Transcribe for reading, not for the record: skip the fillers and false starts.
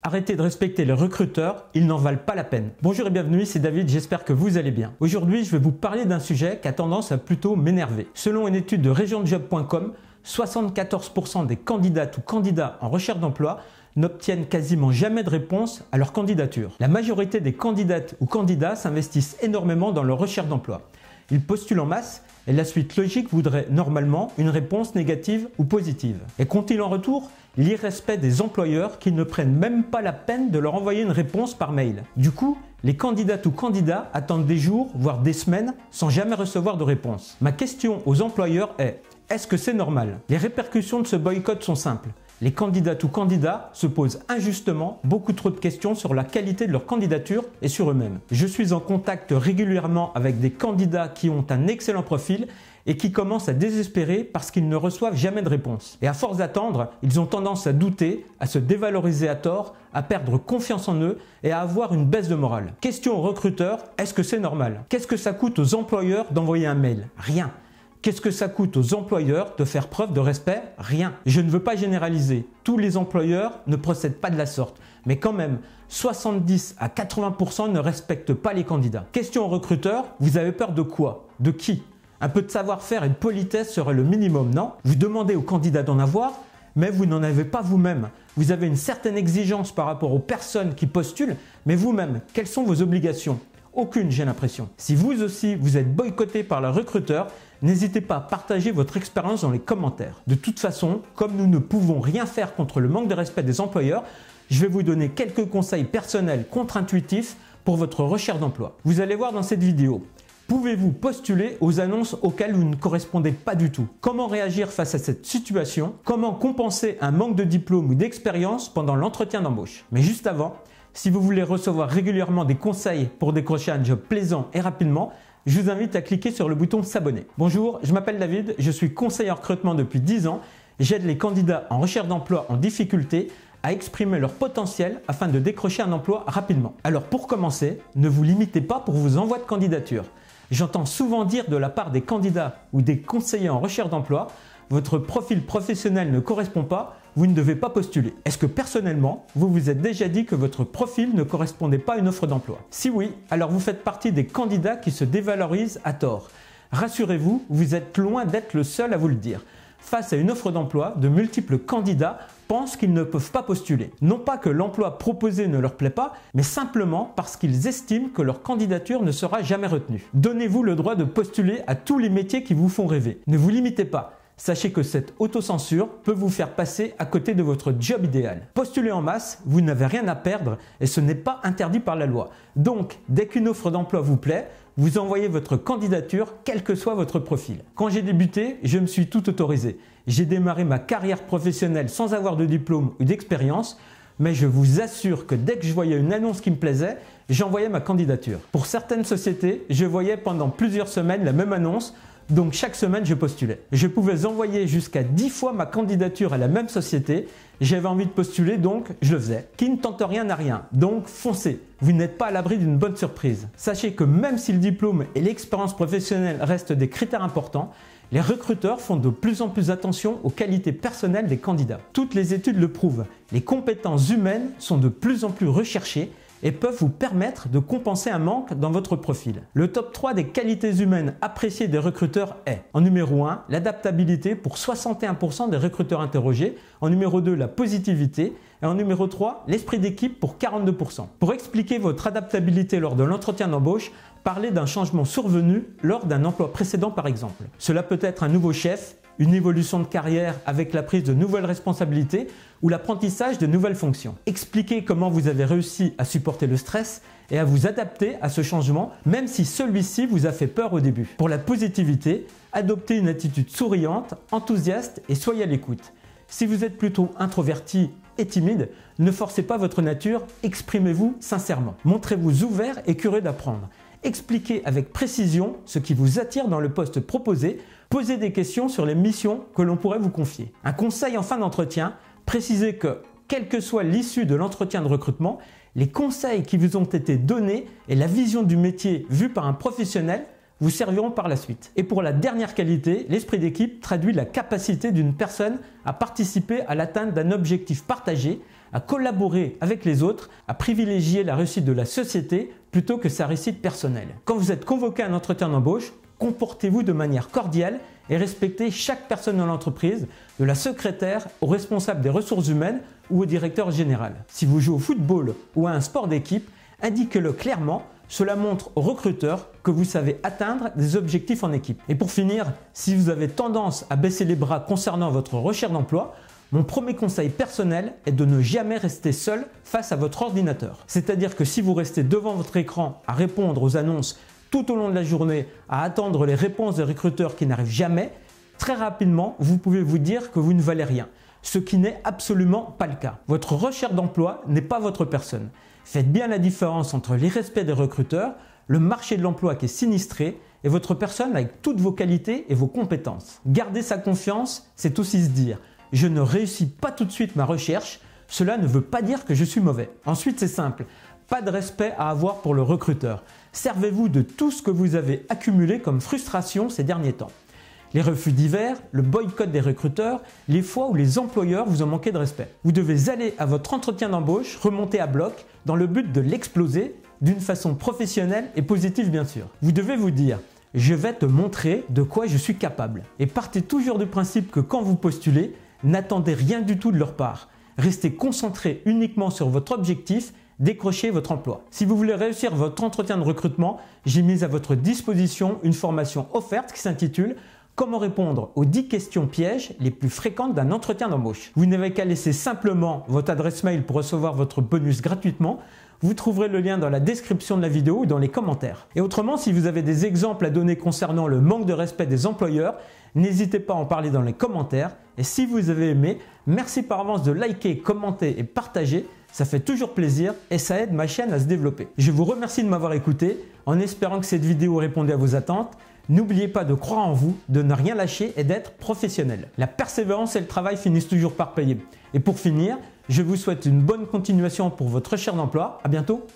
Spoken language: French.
Arrêtez de respecter les recruteurs, ils n'en valent pas la peine. Bonjour et bienvenue, c'est David, j'espère que vous allez bien. Aujourd'hui, je vais vous parler d'un sujet qui a tendance à plutôt m'énerver. Selon une étude de regionjob.com, 74% des candidates ou candidats en recherche d'emploi n'obtiennent quasiment jamais de réponse à leur candidature. La majorité des candidates ou candidats s'investissent énormément dans leur recherche d'emploi. Ils postulent en masse et la suite logique voudrait normalement une réponse négative ou positive. Et qu'ont-ils en retour? L'irrespect des employeurs qui ne prennent même pas la peine de leur envoyer une réponse par mail. Du coup, les candidates ou candidats attendent des jours, voire des semaines, sans jamais recevoir de réponse. Ma question aux employeurs est: est-ce que c'est normal? Les répercussions de ce boycott sont simples. Les candidates ou candidats se posent injustement beaucoup trop de questions sur la qualité de leur candidature et sur eux-mêmes. Je suis en contact régulièrement avec des candidats qui ont un excellent profil et qui commencent à désespérer parce qu'ils ne reçoivent jamais de réponse. Et à force d'attendre, ils ont tendance à douter, à se dévaloriser à tort, à perdre confiance en eux et à avoir une baisse de morale. Question aux recruteurs, est-ce que c'est normal? Qu'est-ce que ça coûte aux employeurs d'envoyer un mail? Rien. Qu'est-ce que ça coûte aux employeurs de faire preuve de respect? Rien. Je ne veux pas généraliser. Tous les employeurs ne procèdent pas de la sorte. Mais quand même, 70 à 80% ne respectent pas les candidats. Question aux recruteurs, vous avez peur de quoi? De qui? Un peu de savoir-faire et de politesse serait le minimum, non? Vous demandez aux candidats d'en avoir, mais vous n'en avez pas vous-même. Vous avez une certaine exigence par rapport aux personnes qui postulent, mais vous-même, quelles sont vos obligations? Aucune, j'ai l'impression. Si vous aussi, vous êtes boycotté par le recruteur, n'hésitez pas à partager votre expérience dans les commentaires. De toute façon, comme nous ne pouvons rien faire contre le manque de respect des employeurs, je vais vous donner quelques conseils personnels contre-intuitifs pour votre recherche d'emploi. Vous allez voir dans cette vidéo. Pouvez-vous postuler aux annonces auxquelles vous ne correspondez pas du tout? Comment réagir face à cette situation? Comment compenser un manque de diplôme ou d'expérience pendant l'entretien d'embauche? Mais juste avant, si vous voulez recevoir régulièrement des conseils pour décrocher un job plaisant et rapidement, je vous invite à cliquer sur le bouton s'abonner. Bonjour, je m'appelle David, je suis conseiller en recrutement depuis 10 ans. J'aide les candidats en recherche d'emploi en difficulté à exprimer leur potentiel afin de décrocher un emploi rapidement. Alors pour commencer, ne vous limitez pas pour vos envois de candidature. J'entends souvent dire de la part des candidats ou des conseillers en recherche d'emploi, votre profil professionnel ne correspond pas, vous ne devez pas postuler. Est-ce que personnellement, vous vous êtes déjà dit que votre profil ne correspondait pas à une offre d'emploi? Si oui, alors vous faites partie des candidats qui se dévalorisent à tort. Rassurez-vous, vous êtes loin d'être le seul à vous le dire. Face à une offre d'emploi, de multiples candidats pensent qu'ils ne peuvent pas postuler. Non pas que l'emploi proposé ne leur plaît pas, mais simplement parce qu'ils estiment que leur candidature ne sera jamais retenue. Donnez-vous le droit de postuler à tous les métiers qui vous font rêver. Ne vous limitez pas. Sachez que cette autocensure peut vous faire passer à côté de votre job idéal. Postulez en masse, vous n'avez rien à perdre et ce n'est pas interdit par la loi. Donc, dès qu'une offre d'emploi vous plaît, vous envoyez votre candidature, quel que soit votre profil. Quand j'ai débuté, je me suis tout autorisé. J'ai démarré ma carrière professionnelle sans avoir de diplôme ou d'expérience, mais je vous assure que dès que je voyais une annonce qui me plaisait, j'envoyais ma candidature. Pour certaines sociétés, je voyais pendant plusieurs semaines la même annonce. Donc chaque semaine, je postulais. Je pouvais envoyer jusqu'à 10 fois ma candidature à la même société. J'avais envie de postuler, donc je le faisais. Qui ne tente rien n'a rien. Donc foncez. Vous n'êtes pas à l'abri d'une bonne surprise. Sachez que même si le diplôme et l'expérience professionnelle restent des critères importants, les recruteurs font de plus en plus attention aux qualités personnelles des candidats. Toutes les études le prouvent. Les compétences humaines sont de plus en plus recherchées et peuvent vous permettre de compenser un manque dans votre profil. Le top 3 des qualités humaines appréciées des recruteurs est: en numéro 1, l'adaptabilité pour 61% des recruteurs interrogés, en numéro 2, la positivité et en numéro 3, l'esprit d'équipe pour 42%. Pour expliquer votre adaptabilité lors de l'entretien d'embauche, parlez d'un changement survenu lors d'un emploi précédent par exemple. Cela peut être un nouveau chef, une évolution de carrière avec la prise de nouvelles responsabilités ou l'apprentissage de nouvelles fonctions. Expliquez comment vous avez réussi à supporter le stress et à vous adapter à ce changement, même si celui-ci vous a fait peur au début. Pour la positivité, adoptez une attitude souriante, enthousiaste et soyez à l'écoute. Si vous êtes plutôt introverti et timide, ne forcez pas votre nature, exprimez-vous sincèrement. Montrez-vous ouvert et curieux d'apprendre. Expliquez avec précision ce qui vous attire dans le poste proposé. Posez des questions sur les missions que l'on pourrait vous confier. Un conseil en fin d'entretien, précisez que, quelle que soit l'issue de l'entretien de recrutement, les conseils qui vous ont été donnés et la vision du métier vue par un professionnel vous serviront par la suite. Et pour la dernière qualité, l'esprit d'équipe traduit la capacité d'une personne à participer à l'atteinte d'un objectif partagé, à collaborer avec les autres, à privilégier la réussite de la société plutôt que sa réussite personnelle. Quand vous êtes convoqué à un entretien d'embauche, comportez-vous de manière cordiale et respectez chaque personne dans l'entreprise, de la secrétaire au responsable des ressources humaines ou au directeur général. Si vous jouez au football ou à un sport d'équipe, indiquez-le clairement. Cela montre aux recruteurs que vous savez atteindre des objectifs en équipe. Et pour finir, si vous avez tendance à baisser les bras concernant votre recherche d'emploi, mon premier conseil personnel est de ne jamais rester seul face à votre ordinateur. C'est-à-dire que si vous restez devant votre écran à répondre aux annonces tout au long de la journée, à attendre les réponses des recruteurs qui n'arrivent jamais, très rapidement, vous pouvez vous dire que vous ne valez rien, ce qui n'est absolument pas le cas. Votre recherche d'emploi n'est pas votre personne. Faites bien la différence entre l'irrespect des recruteurs, le marché de l'emploi qui est sinistré et votre personne avec toutes vos qualités et vos compétences. Garder sa confiance, c'est aussi se dire « je ne réussis pas tout de suite ma recherche, cela ne veut pas dire que je suis mauvais ». Ensuite, c'est simple, pas de respect à avoir pour le recruteur. Servez-vous de tout ce que vous avez accumulé comme frustration ces derniers temps. Les refus divers, le boycott des recruteurs, les fois où les employeurs vous ont manqué de respect. Vous devez aller à votre entretien d'embauche, remonter à bloc, dans le but de l'exploser d'une façon professionnelle et positive bien sûr. Vous devez vous dire « je vais te montrer de quoi je suis capable ». Et partez toujours du principe que quand vous postulez, n'attendez rien du tout de leur part. Restez concentré uniquement sur votre objectif, décrochez votre emploi. Si vous voulez réussir votre entretien de recrutement, j'ai mis à votre disposition une formation offerte qui s'intitule « Comment répondre aux 10 questions pièges les plus fréquentes d'un entretien d'embauche ». Vous n'avez qu'à laisser simplement votre adresse mail pour recevoir votre bonus gratuitement. Vous trouverez le lien dans la description de la vidéo ou dans les commentaires. Et autrement, si vous avez des exemples à donner concernant le manque de respect des employeurs, n'hésitez pas à en parler dans les commentaires. Et si vous avez aimé, merci par avance de liker, commenter et partager. Ça fait toujours plaisir et ça aide ma chaîne à se développer. Je vous remercie de m'avoir écouté en espérant que cette vidéo répondait à vos attentes. N'oubliez pas de croire en vous, de ne rien lâcher et d'être professionnel. La persévérance et le travail finissent toujours par payer. Et pour finir, je vous souhaite une bonne continuation pour votre recherche d'emploi. À bientôt.